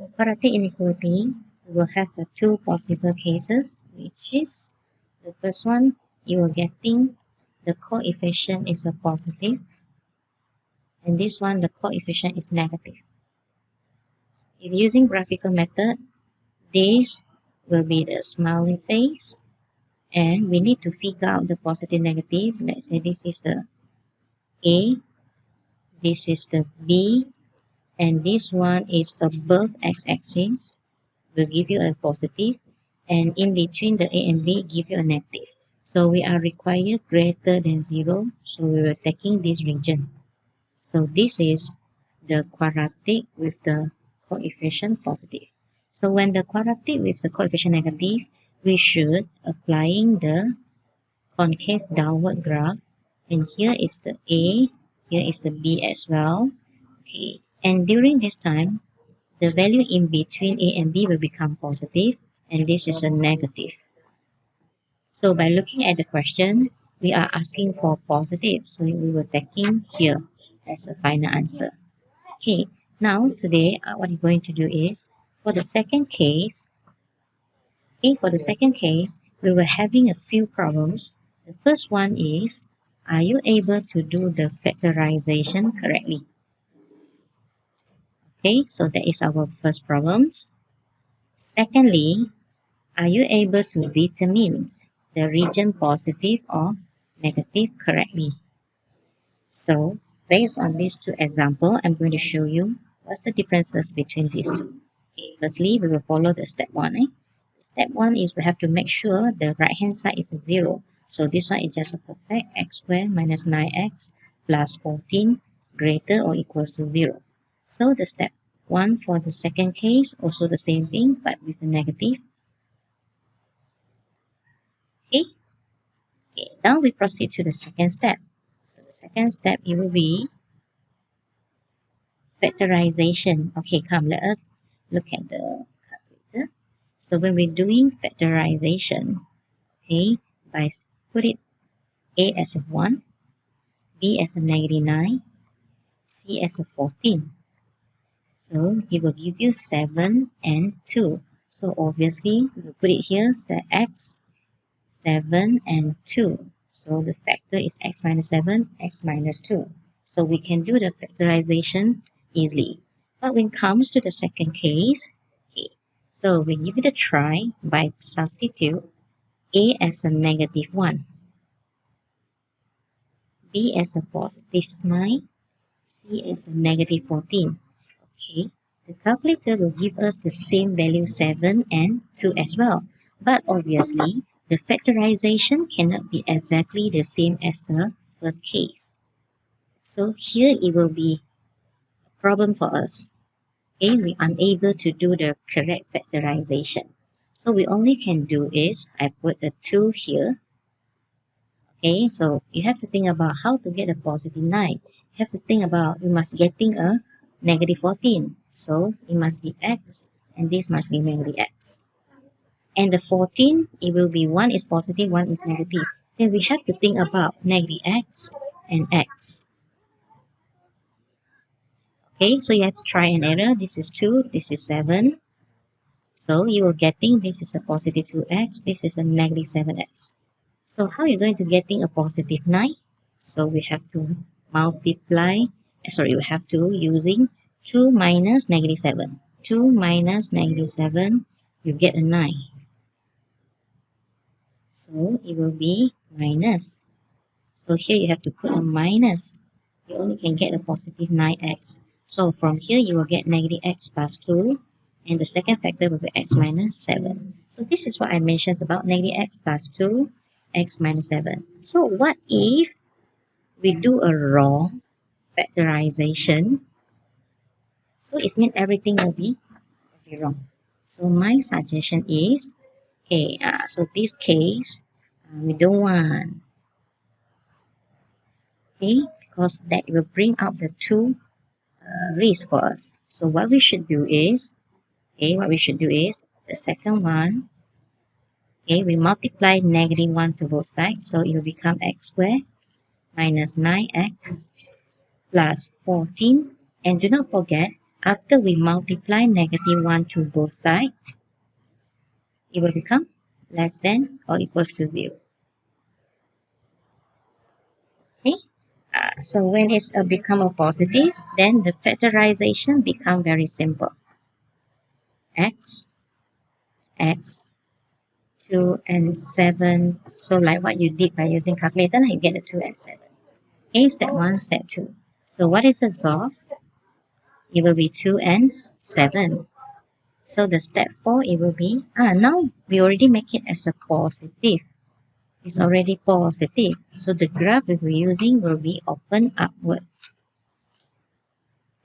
Quadratic inequality, we will have two possible cases, which is the first one, you are getting the coefficient is a positive, and this one, the coefficient is negative. If using graphical method, this will be the smiley face, and we need to figure out the positive negative. Let's say this is the A, this is the B, and this one is above x-axis, will give you a positive, and in between the A and B give you a negative. So we are required greater than 0, so we were taking this region. So this is the quadratic with the coefficient positive. So when the quadratic with the coefficient negative, we should applying the concave downward graph, and here is the A, here is the B as well. Okay, and during this time, the value in between A and B will become positive, and this is a negative. So by looking at the question, we are asking for positive, so we were taking here as a final answer. Okay, now today what we're going to do is, for the second case, we were having a few problems. The first one is, are you able to do the factorization correctly? Okay, so that is our first problem. Secondly, are you able to determine the region positive or negative correctly? So based on these two examples, I'm going to show you what's the differences between these two. Okay, firstly, we will follow the step 1. Step 1 is we have to make sure the right hand side is 0. So this one is just a perfect x squared minus 9x plus 14 greater or equals to 0. So the step 1 for the second case, also the same thing but with a negative. Okay, now we proceed to the second step. So the second step, it will be factorization. Okay, come, let us look at the calculator. So when we're doing factorization, okay, by put it A as a 1, B as a negative 9, C as a 14. So it will give you 7 and 2. So obviously, we will put it here, say x, 7 and 2. So the factor is x minus 7, x minus 2. So we can do the factorization easily. But when it comes to the second case, okay, so we give it a try by substitute A as a negative 1, B as a positive 9, C as a negative 14. Okay, the calculator will give us the same value 7 and 2 as well. But obviously, the factorization cannot be exactly the same as the first case. So here it will be a problem for us. Okay, we're unable to do the correct factorization. So we only can do is, I put a 2 here. Okay, so you have to think about how to get a positive 9. You have to think about, you must getting a negative 14. So it must be x, and this must be negative x. And the 14, it will be 1 is positive, 1 is negative. Then we have to think about negative x and x. Okay, so you have to try and error. This is 2, this is 7. So you are getting this is a positive 2x, this is a negative 7x. So how are you going to getting a positive 9? So we have to multiply, we have to using 2 minus negative 7. 2 minus negative 7, you get a 9. So it will be minus. So here you have to put a minus. You only can get a positive 9x. So from here you will get negative x plus 2. And the second factor will be x minus 7. So this is what I mentioned about negative x plus 2, x minus 7. So what if we do a wrong factorization? So it means everything will be wrong. So my suggestion is, okay, so this case, we don't want, okay, because that will bring out the two risks for us. So what we should do is, the second one, okay, we multiply negative 1 to both sides, so it will become x squared minus 9x plus 14. And do not forget, After we multiply -1 to both sides, it will become less than or equals to 0. Okay? So when it's become a positive, then the factorization become very simple. X, 2 and 7. So like what you did by using calculator, you get the 2 and 7. Okay, step 1, step 2. So what is absorbed? It will be 2 and 7. So the step 4, it will be, now we already make it as a positive. It's already positive. So the graph we will be using will be open upward.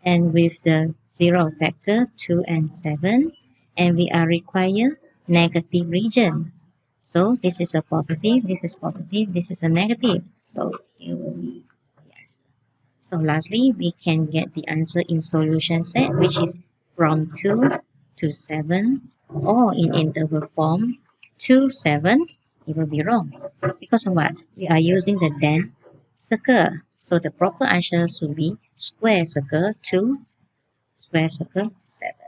And with the 0 factor, 2 and 7, and we are require negative region. So this is a positive, this is positive, this is a negative. So here will be the answer. So lastly, we can get the answer in solution set, which is from 2 to 7, or in interval form 2, 7. It will be wrong. Because of what? We are using the then circle. So the proper answer should be square circle 2, square circle 7.